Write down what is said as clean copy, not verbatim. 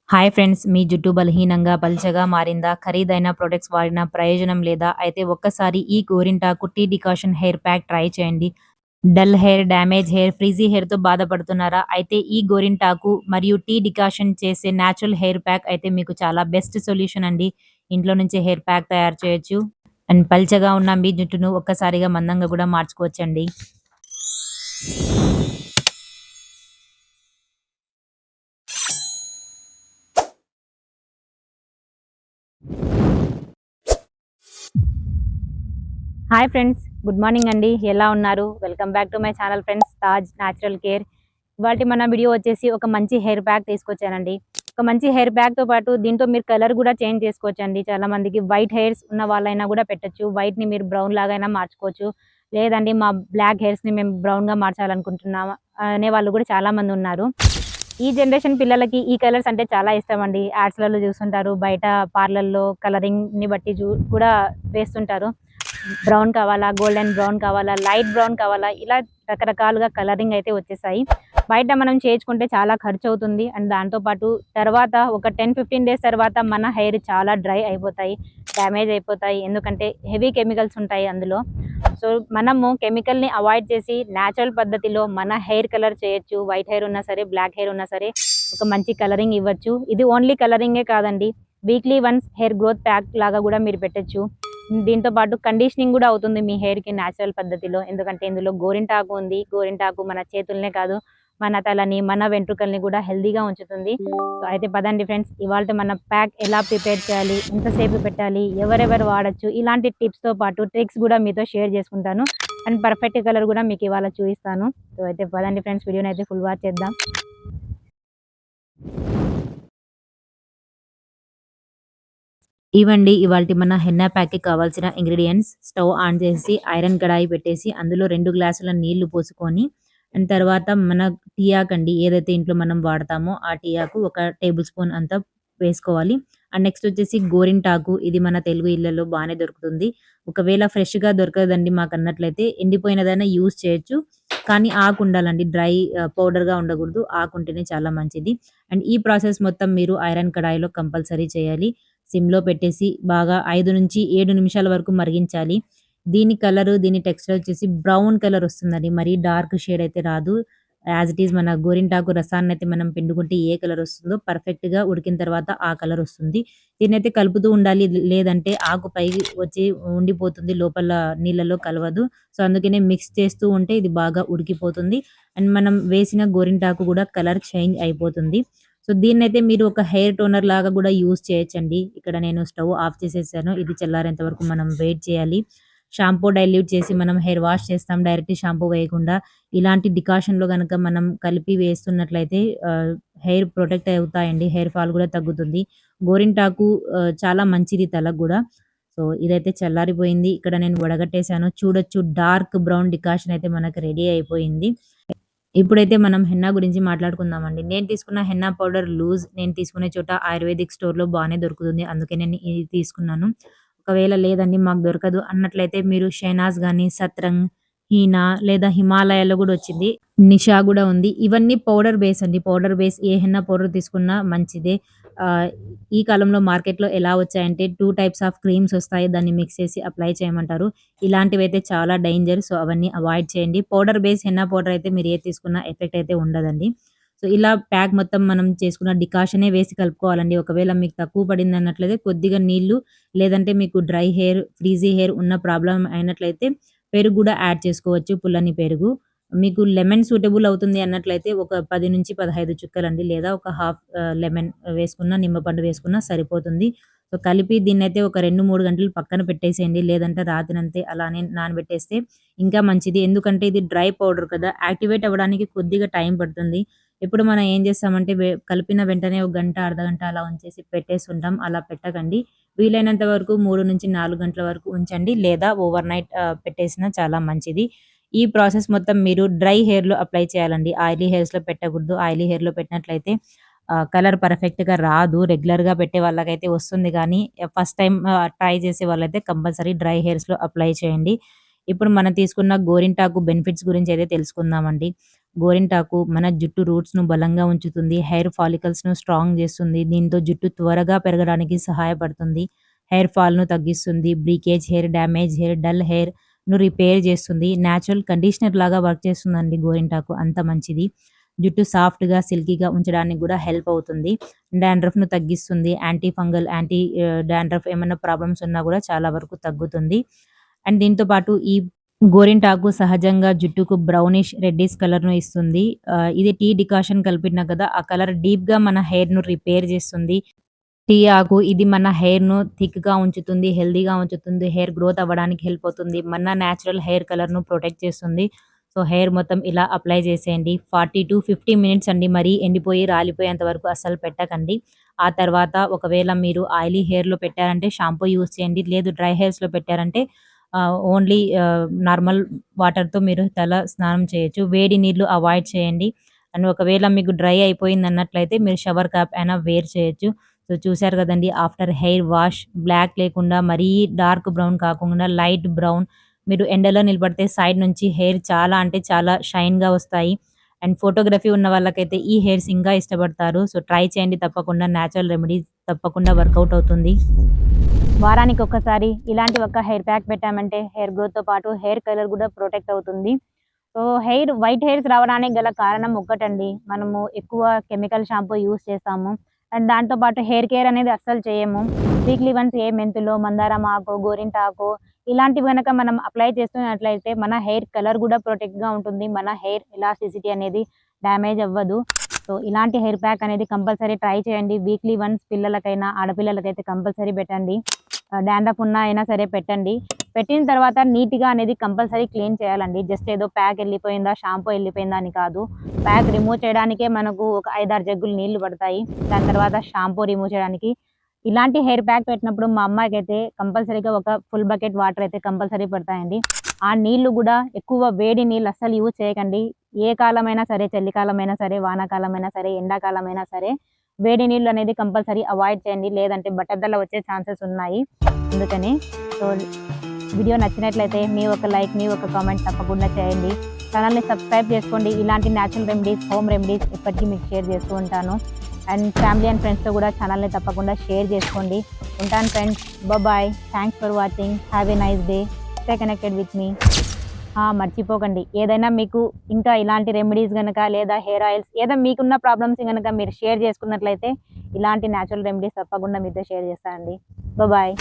Hi friends! మీ జుట్టు బలహీనంగా, పల్చగా మారిందా? ఖరీదైన ప్రొడక్ట్స్ వాడినా ప్రయోజనం లేదా? అయితే ఒక్కసారి ఈ గోరింటాకు tea decoction hair pack try చేయండి. Dull hair, damage hair, frizzy హెయిర్‌తో బాధపడుతున్నారా? అయితే ఈ గోరింటాకు మరియు టీ డికాషన్ చేసే న్యాచురల్ హెయిర్ ప్యాక్ అయితే మీకు చాలా బెస్ట్ సొల్యూషన్ అండి. ఇంట్లో నుంచే హెయిర్ ప్యాక్ తయారు చేయొచ్చు. అండ్ పల్చగా ఉన్న మీ జుట్టును ఒక్కసారిగా మందంగా గూడా మార్చుకోవచ్చండి. Hi friends! గుడ్ మార్నింగ్ అండి. ఎలా ఉన్నారు? Welcome back to my channel friends, Taj natural care. ఇవాల్టి మన వీడియో వచ్చేసి ఒక మంచి హెయిర్ ప్యాక్ తీసుకొచ్చానండి. ఒక మంచి హెయిర్ ప్యాక్‌తో పాటు దీంట్లో మీరు కలర్ గూడా చేంజ్ చేసుకోవచ్చండి. చాలా మందికి వైట్ హెయిర్స్ ఉన్న వాళ్ళైనా గూడా పెట్టొచ్చు. వైట్‌ని మీరు బ్రౌన్ లాగైనా మార్చుకోవచ్చు. లేదండి మా బ్లాక్ హెయిర్స్‌ని మేము బ్రౌన్‌గా మార్చాలనుకుంటున్నాము అనేవాళ్ళు గూడా చాలా మందున్నారు. ఈ జనరేషన్ పిల్లలకి ఈ కలర్స్ అంటే చాలా ఇష్టమండి. యాడ్స్‌లలో చూస్తుంటారు. బయట పార్లర్‌లో కలరింగ్‌ని బట్టి కూడా వేస్తుంటారు. బ్రౌన్ కావాలా, గోల్డెన్ బ్రౌన్ కావాలా, లైట్ బ్రౌన్ కావాలా, ఇలా రకరకాలుగా కలరింగ్ అయితే వచ్చేసాయి. బయట మనం చేయించుకుంటే చాలా ఖర్చవుతుంది. అండ్ దాంతో పాటు తర్వాత ఒక 10, 15 డేస్ తర్వాత మన హెయిర్ చాలా డ్రై అయిపోతాయి, డ్యామేజ్ అయిపోతాయి. ఎందుకంటే హెవీ కెమికల్స్ ఉంటాయి అందులో. సో, మనము కెమికల్‌ని అవాయిడ్ చేసి నేచురల్ పద్ధతిలో మన హెయిర్ కలర్ చేయొచ్చు. వైట్ హెయిర్ ఉన్నా సరే, బ్లాక్ హెయిర్ ఉన్నా సరే ఒక మంచి కలరింగ్ ఇవ్వచ్చు. ఇది ఓన్లీ కలరింగే కాదండి. Weekly once hair growth pack లాగా గూడా మీరు పెట్టొచ్చు. దీంతో పాటు కండిషనింగ్ గూడా అవుతుంది మీ హెయిర్‌కి నేచురల్ పద్ధతిలో. ఎందుకంటే ఇందులో గోరింటాకు ఉంది. గోరింటాకు మన చేతులనే కాదు, మన తలని, మన వెంట్రుకల్ని గూడా హెల్తీగా ఉంచుతుంది. సో, అయితే పదండి ఫ్రెండ్స్, ఇవాల్టి మన ప్యాక్ ఎలా ప్రిపేర్ చేయాలి, ఎంతసేపు పెట్టాలి, ఎవరెవరు వాడొచ్చు, ఇలాంటి టిప్స్‌తో పాటు ట్రిక్స్ గూడా మీతో షేర్ చేసుకుంటాను. అండ్ పర్ఫెక్ట్ కలర్ గూడా మీకు ఇవాళ చూయిస్తాను. సో, అయితే పదండి ఫ్రెండ్స్, వీడియోనైతే ఫుల్ వాచ్ చేద్దాం. ఇవండి ఇవాల్టి మన హెన్నా ప్యాక్‌కి కావాల్సిన ఇంగ్రీడియెంట్స్. స్టవ్ ఆన్ చేసి ఐరన్ కడాయి పెట్టేసి అందులో 2 గ్లాసుల నీళ్లు పోసుకొని, అండ్ తర్వాత మన టీ ఆకండి ఏదైతే ఇంట్లో మనం వాడతామో ఆ టీ ఆకు ఒక టేబుల్ స్పూన్ అంతా వేసుకోవాలి. అండ్ నెక్స్ట్ వచ్చేసి గోరింటాకు, ఇది మన తెలుగు ఇళ్లలో బానే దొరుకుతుంది. ఒకవేళ ఫ్రెష్‌గా దొరకదండి మాకన్నట్లయితే ఎండిపోయినదైనా యూజ్ చేయొచ్చు. కానీ ఆకు ఉండాలండి. డ్రై పౌడర్‌గా ఉండకూడదు. ఆకుంటేనే చాలా మంచిది. అండ్ ఈ ప్రాసెస్ మొత్తం మీరు ఐరన్ కడాయిలో కంపల్సరీ చేయాలి. సిమ్‌లో పెట్టేసి బాగా 5-7 నిమిషాల వరకు మరిగించాలి. దీని టెక్స్చర్ వచ్చేసి బ్రౌన్ కలర్ వస్తుందండి. మరీ డార్క్ షేడ్ అయితే రాదు. యాస్ ఇట్ ఈజ్ మన గోరింటాకు రసాన్నయితే మనం పిండుకుంటే ఏ కలర్ వస్తుందో పర్ఫెక్ట్‌గా ఉడికిన తర్వాత ఆ కలర్ వస్తుంది. దీన్నైతే కలుపుతూ ఉండాలి. లేదంటే ఆకు పైకి వచ్చి ఉండిపోతుంది. లోపల నీళ్ళలో కలవదు. సో, అందుకనే మిక్స్ చేస్తూ ఉంటే ఇది బాగా ఉడికిపోతుంది. అండ్ మనం వేసిన గోరింటాకు కూడా కలర్ చేంజ్ అయిపోతుంది. సో, దీన్నైతే మీరు ఒక హెయిర్ టోనర్ లాగా గూడా యూజ్ చేయొచ్చండి. ఇక్కడ నేను స్టవ్ ఆఫ్ చేసేసాను. ఇది చల్లారేంత వరకు మనం వెయిట్ చేయాలి. షాంపూ డైల్యూట్ చేసి మనం హెయిర్ వాష్ చేస్తాం. డైరెక్ట్ షాంపూ వేయకుండా ఇలాంటి డికాషన్‌లో గనక మనం కలిపి వేస్తున్నట్లయితే హెయిర్ ప్రొటెక్ట్ అవుతాయండి. హెయిర్ ఫాల్ గూడా తగ్గుతుంది. గోరింటాకు చాలా మంచిది తలకు గూడా. సో, ఇదైతే చల్లారిపోయింది. ఇక్కడ నేను వడగట్టేసాను. చూడొచ్చు, డార్క్ బ్రౌన్ డికాషన్ అయితే మనకు రెడీ అయిపోయింది. ఇప్పుడైతే మనం హెన్నా గురించి మాట్లాడుకుందామండి. నేను తీసుకున్న హెన్నా పౌడర్ లూజ్. నేను తీసుకునే చోట ఆయుర్వేదిక్ స్టోర్‌లో బానే దొరుకుతుంది. అందుకే నేను ఇది తీసుకున్నాను. ఒకవేళ లేదండి మాకు దొరకదు అన్నట్లయితే మీరు షెనాజ్ గాని, సత్రంగ్, హీనా లేదా హిమాలయాలో గూడా వచ్చింది. నిషా గూడా ఉంది. ఇవన్నీ పౌడర్ బేస్ అండి. పౌడర్ బేస్ ఏ హెన్నా పౌడర్ తీసుకున్నా మంచిదే. ఆహ్, ఈ కాలంలో మార్కెట్‌లో ఎలా వచ్చాయంటే 2 టైప్స్ ఆఫ్ క్రీమ్స్ వస్తాయి. దాన్ని మిక్స్ చేసి అప్లై చేయమంటారు. ఇలాంటివైతే చాలా డేంజర్. సో, అవన్నీ అవాయిడ్ చేయండి. పౌడర్ బేస్ హెన్నా పౌడర్ అయితే మీరు ఏది తీసుకున్నా ఎఫెక్ట్ అయితే ఉండదండి. సో, ఇలా ప్యాక్ మొత్తం మనం చేసుకున్న డికాషనే వేసి కలుపుకోవాలండి. ఒకవేళ మీకు తక్కువ పడిందన్నట్లయితే కొద్దిగా నీళ్లు, లేదంటే మీకు డ్రై హెయిర్, ఫ్రీజీ హెయిర్ ఉన్న ప్రాబ్లమ్ అయినట్లయితే పెరుగు గూడా యాడ్ చేసుకోవచ్చు. పుల్లని పెరుగు. మీకు లెమన్ సూటబుల్ అవుతుంది అన్నట్లయితే ఒక 10-15 చుక్కలండి, లేదా ఒక హాఫ్ లెమన్ వేసుకున్న, నిమ్మపండు వేసుకున్నా సరిపోతుంది. సో, కలిపి దీన్నైతే ఒక 2, 3 గంటలు పక్కన పెట్టేసేయండి. లేదంటే రాత్రంతే అలానే నానబెట్టేస్తే ఇంకా మంచిది. ఎందుకంటే ఇది డ్రై పౌడర్ కదా! యాక్టివేట్ అవ్వడానికి కొద్దిగా టైం పడుతుంది. ఇప్పుడు మనం ఏం చేస్తామంటే కలిపిన వెంటనే ఒక గంట, అర్ధగంట అలా ఉంచేసి పెట్టేస్తుంటాం. అలా పెట్టకండి. వీలైనంత వరకు 3-4 గంటల వరకు ఉంచండి. లేదా ఓవర్ నైట్ పెట్టేసినా చాలా మంచిది. ఈ ప్రాసెస్ మొత్తం మీరు డ్రై హెయిర్‌లో అప్లై చేయాలండి. ఆయిలీ హెయిర్స్‌లో పెట్టకూడదు. ఆయిలీ హెయిర్‌లో పెట్టినట్లయితే కలర్ పర్ఫెక్ట్‌గా రాదు. రెగ్యులర్‌గా పెట్టే వాళ్ళకైతే వస్తుంది గానీ, ఫస్ట్ టైమ్ ట్రై చేసే వాళ్ళైతే కంపల్సరీ డ్రై హెయిర్స్‌లో అప్లై చేయండి. ఇప్పుడు మనం తీసుకున్న గోరింటాకు బెనిఫిట్స్ గురించి అయితే తెలుసుకుందామండి. గోరింటాకు మన జుట్టు రూట్స్‌ను బలంగా ఉంచుతుంది. హెయిర్ ఫాలికల్స్‌ను స్ట్రాంగ్ చేస్తుంది. దీంతో జుట్టు త్వరగా పెరగడానికి సహాయపడుతుంది. హెయిర్ ఫాల్‌ను తగ్గిస్తుంది. Breakage hair, damage hair, dull హెయిర్‌ను రిపేర్ చేస్తుంది. నేచురల్ కండిషనర్ లాగా వర్క్ చేస్తుందండి గోరింటాకు. అంత మంచిది. జుట్టు సాఫ్ట్‌గా, సిల్కీగా ఉంచడానికి గూడా హెల్ప్ అవుతుంది. డాండ్రఫ్‌ను తగ్గిస్తుంది. యాంటీ ఫంగల్, డాండ్రఫ్ ఏమన్నా ప్రాబ్లమ్స్ ఉన్నా గూడా చాలా వరకు తగ్గుతుంది. అండ్ దీంతో పాటు ఈ గోరింటాకు సహజంగా జుట్టుకు బ్రౌనిష్, రెడ్డిష్ కలర్‌ను ఇస్తుంది. ఇది టీ డికాషన్ కలిపినా కదా! ఆ కలర్ డీప్‌గా మన హెయిర్‌ను రిపేర్ చేస్తుంది. టీ ఆకు ఇది మన హెయిర్‌ను థిక్‌గా ఉంచుతుంది, హెల్తీగా ఉంచుతుంది. హెయిర్ గ్రోత్ అవ్వడానికి హెల్ప్ అవుతుంది. మన నేచురల్ హెయిర్ కలర్‌ను ప్రొటెక్ట్ చేస్తుంది. సో, హెయిర్ మొత్తం ఇలా అప్లై చేసేయండి. 40-50 మినిట్స్ అండి. మరీ ఎండిపోయి, రాలిపోయేంత వరకు అస్సలు పెట్టకండి. ఆ తర్వాత ఒకవేళ మీరు ఆయిలీ హెయిర్‌లో పెట్టారంటే షాంపూ యూజ్ చేయండి. లేదు డ్రై హెయిర్స్‌లో పెట్టారంటే ఓన్లీ నార్మల్ వాటర్‌తో మీరు తల స్నానం చేయొచ్చు. వేడి నీళ్లు అవాయిడ్ చేయండి. అండ్ ఒకవేళ మీకు డ్రై అయిపోయిందన్నట్లయితే మీరు షవర్ క్యాప్ అయినా వేర్ చేయొచ్చు. సో, చూసారు గదండీ! ఆఫ్టర్ హెయిర్ వాష్ బ్లాక్ లేకుండా మరీ డార్క్ బ్రౌన్ కాకుండా లైట్ బ్రౌన్ మీరు ఎండలో నిలబడితే సైడ్ నుంచి హెయిర్ చాలా అంటే చాలా షైన్‌గా వస్తాయి. అండ్ ఫోటోగ్రఫీ ఉన్న వాళ్ళకైతే ఈ హెయిర్స్ ఇంకా ఇష్టపడతారు. సో, ట్రై చేయండి తప్పకుండా. నేచురల్ రెమెడీస్ తప్పకుండా వర్కౌట్ అవుతుంది. వారానికి ఒక్కసారి ఇలాంటి ఒక హెయిర్ ప్యాక్ పెట్టామంటే హెయిర్ గ్రోత్‌తో పాటు హెయిర్ కలర్ గూడా ప్రొటెక్ట్ అవుతుంది. సో, వైట్ హెయిర్స్ రావడానికి గల కారణం ఒక్కటండి. మనము ఎక్కువ కెమికల్ షాంపూ యూజ్ చేస్తాము. అండ్ దాంతో పాటు హెయిర్ కేర్ అనేది అస్సలు చేయము. వీక్లీ వన్స్ ఏ మెంతులో, మందారం ఆకో, గోరింటాకో ఇలాంటివి గనక మనం అప్లై చేస్తున్నట్లయితే మన హెయిర్ కలర్ గూడా ప్రొటెక్ట్‌గా ఉంటుంది. మన హెయిర్ ఎలాస్టిసిటీ అనేది డ్యామేజ్ అవ్వదు. సో, ఇలాంటి హెయిర్ ప్యాక్ అనేది కంపల్సరీ ట్రై చేయండి. వీక్లీ వన్స్ పిల్లలకైనా, ఆడపిల్లలకైతే కంపల్సరీ పెట్టండి. డాండ్రఫ్ ఉన్నా అయినా సరే పెట్టండి. పెట్టిన తర్వాత నీట్‌గా అనేది కంపల్సరీ క్లీన్ చేయాలండి. జస్ట్ ఏదో ప్యాక్ ఎళ్ళిపోయిందా, షాంపూ ఎళ్ళిపోయిందా అని కాదు. ప్యాక్ రిమూవ్ చేయడానికే మనకు ఒక 5, 6 జగ్గులు నీళ్లు పడతాయి. దాని తర్వాత షాంపూ రిమూవ్ చేయడానికి. ఇలాంటి హెయిర్ ప్యాక్ పెట్టినప్పుడు మా అమ్మాయికైతే కంపల్సరీగా ఒక ఫుల్ బకెట్ వాటర్ అయితే కంపల్సరీ పడతాయండి. ఆ నీళ్లు గూడా ఎక్కువ వేడి నీళ్ళు అస్సలు యూజ్ చేయకండి. ఏ కాలమైనా సరే, చలికాలమైనా సరే, వానాకాలమైనా సరే, ఎండాకాలమైనా సరే వేడి నీళ్ళు అనేది కంపల్సరీ అవాయిడ్ చేయండి. లేదంటే బట్టతల వచ్చే ఛాన్సెస్ ఉన్నాయి. అందుకని సో, వీడియో నచ్చినట్లయితే మీ ఒక లైక్, మీ ఒక కామెంట్ తప్పకుండా చేయండి. ఛానల్‌ని సబ్స్క్రైబ్ చేసుకోండి. ఇలాంటి నేచురల్ రెమెడీస్, హోమ్ రెమెడీస్ ఎప్పటికీ మీకు షేర్ చేస్తూ ఉంటాను. అండ్ ఫ్యామిలీ అండ్ ఫ్రెండ్స్‌తో కూడా ఛానల్‌ని తప్పకుండా షేర్ చేసుకోండి. ఉంటాను friends. Bye. Thanks for watching. Have a nice day. Stay connected with me. మర్చిపోకండి. ఏదైనా మీకు ఇంకా ఇలాంటి రెమెడీస్ గనక లేదా హెయిర్ ఆయిల్స్ ఏదో మీకున్న ప్రాబ్లమ్స్ గనక మీరు షేర్ చేసుకున్నట్లయితే ఇలాంటి నేచురల్ రెమెడీస్ తప్పకుండా మీతో షేర్ చేస్తానండి. బాయ్.